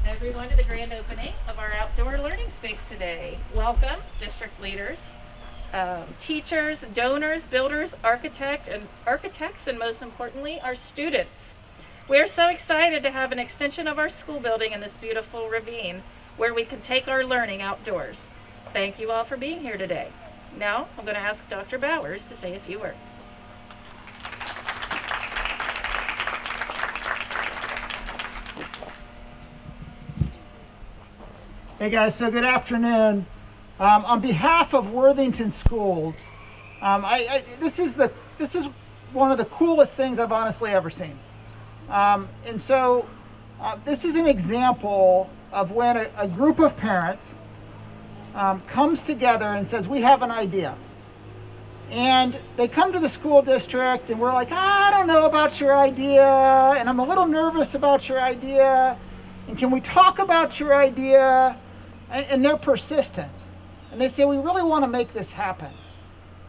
Everyone to the grand opening of our outdoor learning space today. Welcome, district leaders, teachers, donors, builders, architects, and most importantly, our students. We're so excited to have an extension of our school building in this beautiful ravine where we can take our learning outdoors. Thank you all for being here today. Now, I'm going to ask Dr. Bowers to say a few words. Hey guys, so good afternoon. On behalf of Worthington Schools, this is one of the coolest things I've honestly ever seen. This is an example of when a group of parents comes together and says, we have an idea. And they come to the school district and we're like, I don't know about your idea, and I'm a little nervous about your idea, and can we talk about your idea? And they're persistent. And they say, we really want to make this happen.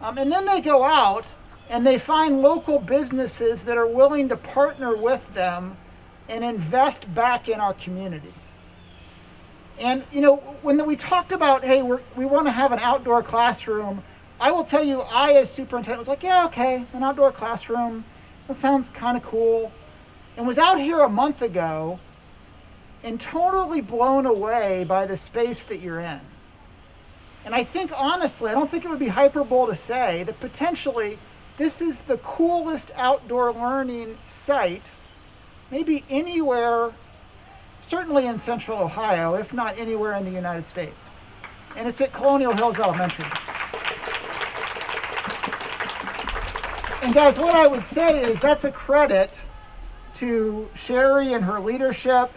And then they go out and they find local businesses that are willing to partner with them and invest back in our community. And you know, when we talked about, hey, we want to have an outdoor classroom, I will tell you, I as superintendent was like, yeah, okay, an outdoor classroom, that sounds kind of cool. And was out here a month ago and totally blown away by the space that you're in. And I think, honestly, I don't think it would be hyperbole to say that potentially this is the coolest outdoor learning site, maybe anywhere, certainly in Central Ohio, if not anywhere in the United States. And it's at Colonial Hills Elementary. And guys, what I would say is that's a credit to Sherry and her leadership.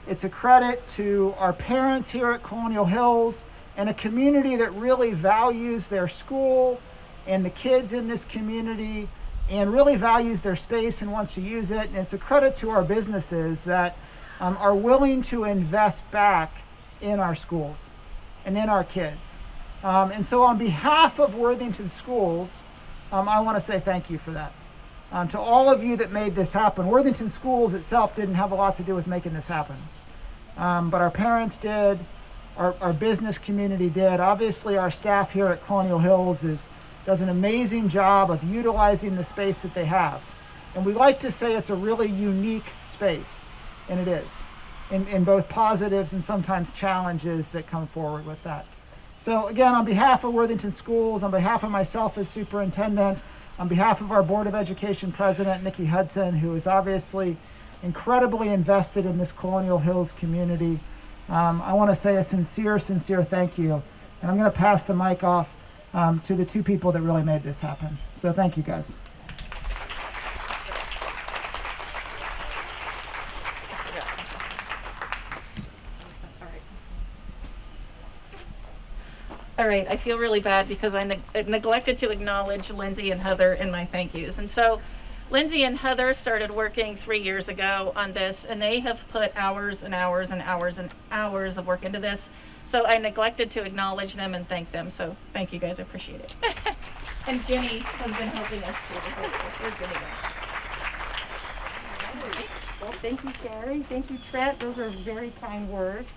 It's a credit to our parents here at Colonial Hills and a community that really values their school and the kids in this community and really values their space and wants to use it. And it's a credit to our businesses that are willing to invest back in our schools and in our kids. And so on behalf of Worthington Schools, I want to say thank you for that. To all of you that made this happen. Worthington Schools itself didn't have a lot to do with making this happen. But our parents did, our business community did. Obviously our staff here at Colonial Hills does an amazing job of utilizing the space that they have. And we like to say it's a really unique space, and it is, in both positives and sometimes challenges that come forward with that. So again, on behalf of Worthington Schools, on behalf of myself as superintendent, on behalf of our Board of Education President, Nikki Hudson, who is obviously incredibly invested in this Colonial Hills community, I want to say a sincere thank you. And I'm going to pass the mic off to the two people that really made this happen. So thank you, guys. All right, I feel really bad because I neglected to acknowledge Lindsay and Heather in my thank yous. And so Lindsay and Heather started working 3 years ago on this, and they have put hours and hours and hours and hours of work into this. So I neglected to acknowledge them and thank them. So thank you guys, I appreciate it. And Jenny has been helping us too. Where's Jenny? Well, thank you, Sherry. Thank you, Trent. Those are very kind words.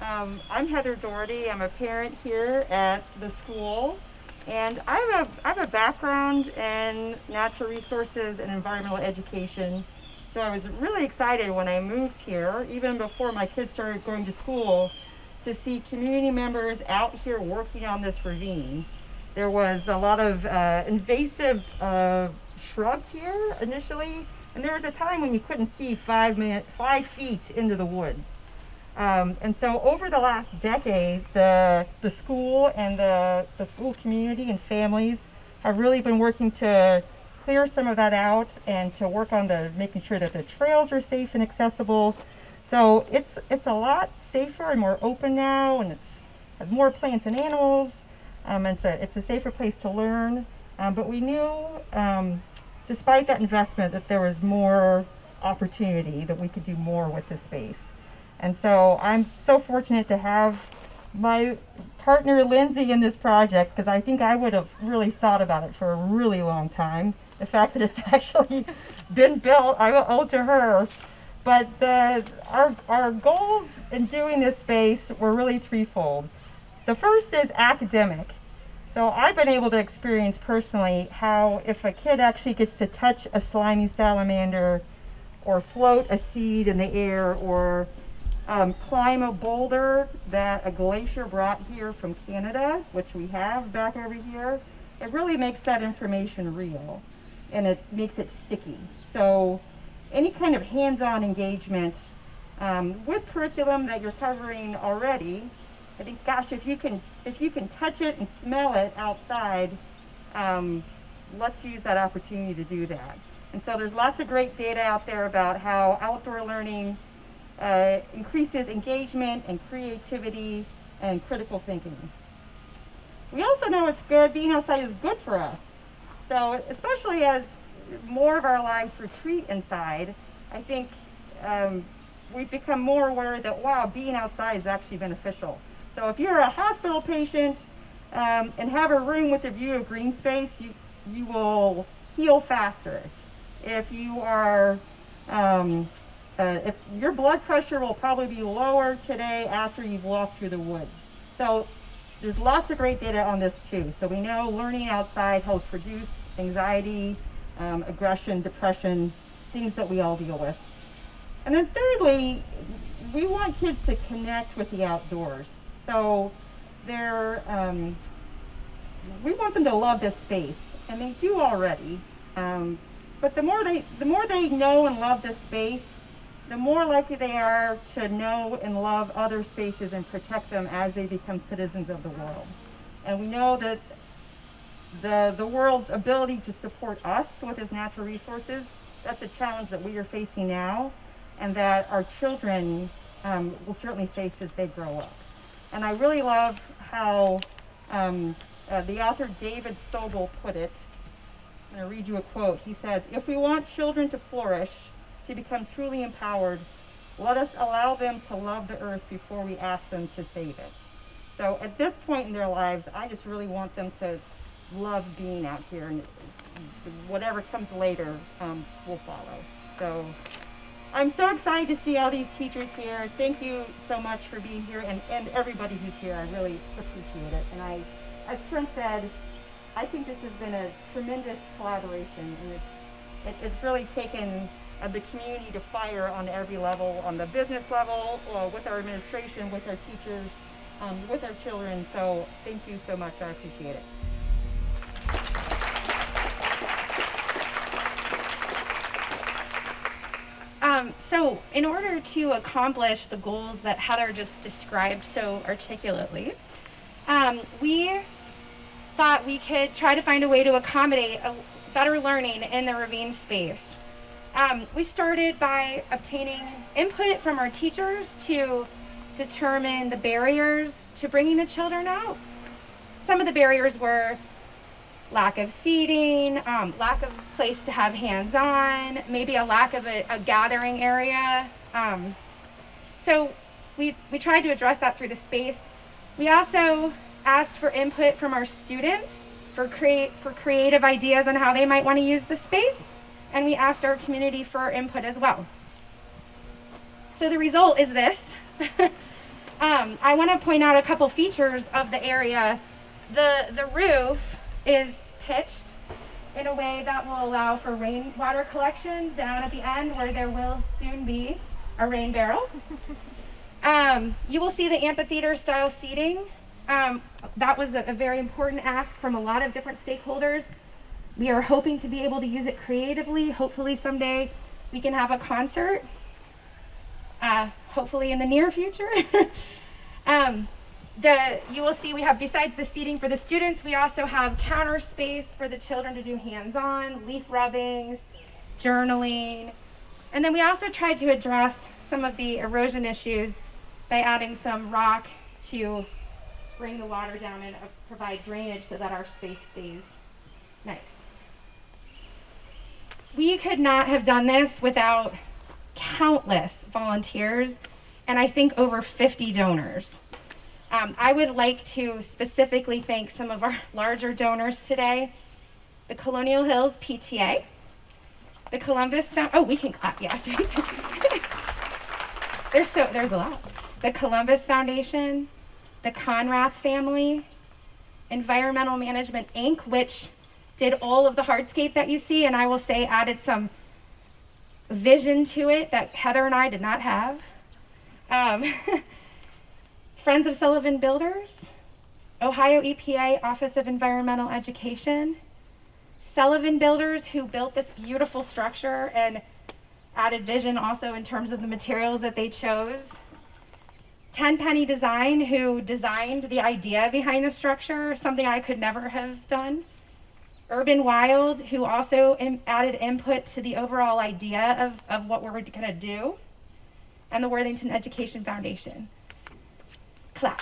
I'm Heather Doherty. I'm a parent here at the school, and I have a background in natural resources and environmental education. So I was really excited when I moved here, even before my kids started going to school, to see community members out here working on this ravine. There was a lot of invasive shrubs here initially, and there was a time when you couldn't see 5 feet into the woods. And so over the last decade, the school and the school community and families have really been working to clear some of that out and to work on making sure that the trails are safe and accessible. So it's a lot safer and more open now, and it's has more plants and animals. It's a safer place to learn. But we knew, despite that investment, that there was more opportunity, that we could do more with this space. And so I'm so fortunate to have my partner Lindsay in this project, because I think I would have really thought about it for a really long time. The fact that it's actually been built, I owe to her. But our goals in doing this space were really threefold. The first is academic. So I've been able to experience personally how if a kid actually gets to touch a slimy salamander or float a seed in the air or climb a boulder that a glacier brought here from Canada, which we have back over here, it really makes that information real and it makes it sticky. So any kind of hands-on engagement with curriculum that you're covering already, I think, gosh, if you can touch it and smell it outside, let's use that opportunity to do that. And so there's lots of great data out there about how outdoor learning increases engagement and creativity and critical thinking. We also know it's good, being outside is good for us. So especially as more of our lives retreat inside, I think we've become more aware that, wow, being outside is actually beneficial. So if you're a hospital patient and have a room with a view of green space, you will heal faster. If you are if your blood pressure will probably be lower today after you've walked through the woods. So there's lots of great data on this too. So we know learning outside helps reduce anxiety, aggression, depression, things that we all deal with. And then thirdly, we want kids to connect with the outdoors. So we want them to love this space, and they do already. But the more they know and love this space, the more likely they are to know and love other spaces and protect them as they become citizens of the world. And we know that the world's ability to support us with its natural resources, that's a challenge that we are facing now, and that our children will certainly face as they grow up. And I really love how the author David Sobel put it. I'm going to read you a quote. He says, "If we want children to flourish, to become truly empowered, let us allow them to love the earth before we ask them to save it." So at this point in their lives, I just really want them to love being out here, and whatever comes later will follow. So I'm so excited to see all these teachers here. Thank you so much for being here, and everybody who's here. I really appreciate it. And as Trent said, I think this has been a tremendous collaboration, and it's really taken the community to fire on every level, on the business level, with our administration, with our teachers, with our children. So thank you so much. I appreciate it. So in order to accomplish the goals that Heather just described so articulately, we thought we could try to find a way to accommodate a better learning in the ravine space. We started by obtaining input from our teachers to determine the barriers to bringing the children out. Some of the barriers were lack of seating, lack of place to have hands-on, maybe a lack of a gathering area. So we tried to address that through the space. We also asked for input from our students for creative ideas on how they might want to use the space, and we asked our community for input as well. So the result is this. I want to point out a couple features of the area. The roof is pitched in a way that will allow for rainwater collection down at the end, where there will soon be a rain barrel. You will see the amphitheater style seating That was a very important ask from a lot of different stakeholders. We are hoping to be able to use it creatively. Hopefully someday we can have a concert, hopefully in the near future. You will see we have, besides the seating for the students, we also have counter space for the children to do hands-on, leaf rubbings, journaling. And then we also tried to address some of the erosion issues by adding some rock to bring the water down and provide drainage so that our space stays nice. We could not have done this without countless volunteers and I think over 50 donors. I would like to specifically thank some of our larger donors today, the Colonial Hills PTA, the Columbus oh, we can clap, yes. There's a lot. The Columbus Foundation, the Conrath family, Environmental Management Inc., which did all of the hardscape that you see, and I will say added some vision to it that Heather and I did not have. Friends of Sullivan Builders, Ohio EPA Office of Environmental Education, Sullivan Builders, who built this beautiful structure and added vision also in terms of the materials that they chose. Tenpenny Design, who designed the idea behind the structure, something I could never have done. Urban Wild, who also added input to the overall idea of what we're going to do. And the Worthington Education Foundation. Clap.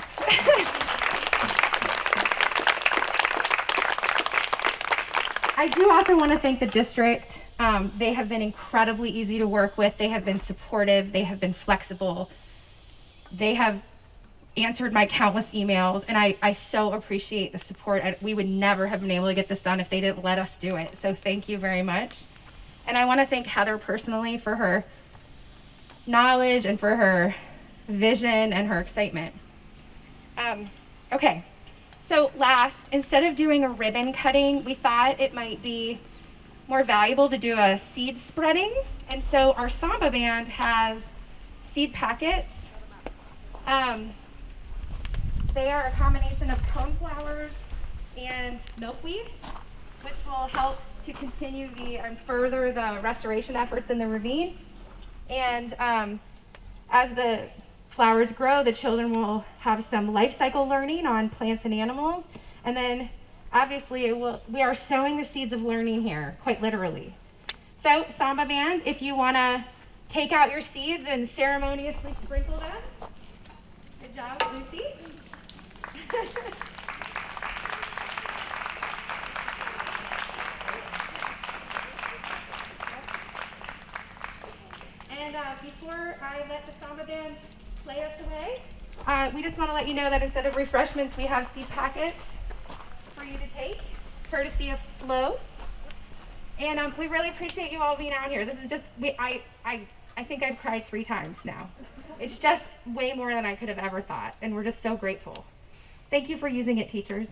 I do also want to thank the district. They have been incredibly easy to work with. They have been supportive. They have been flexible. They have answered my countless emails, and I so appreciate the support. We would never have been able to get this done if they didn't let us do it. So thank you very much. And I want to thank Heather personally for her knowledge and for her vision and her excitement. Okay, so last, instead of doing a ribbon cutting, we thought it might be more valuable to do a seed spreading. And so our Samba band has seed packets. They are a combination of coneflowers and milkweed, which will help to continue further the restoration efforts in the ravine. And as the flowers grow, the children will have some life cycle learning on plants and animals. And then obviously we are sowing the seeds of learning here, quite literally. So Samba band, if you want to take out your seeds and ceremoniously sprinkle them. Good job, Lucy. And before I let the Samba band play us away, we just want to let you know that instead of refreshments, we have seed packets for you to take, courtesy of Flo. And we really appreciate you all being out here. This is just, I think I've cried 3 times now. It's just way more than I could have ever thought, and we're just so grateful. Thank you for using it, teachers.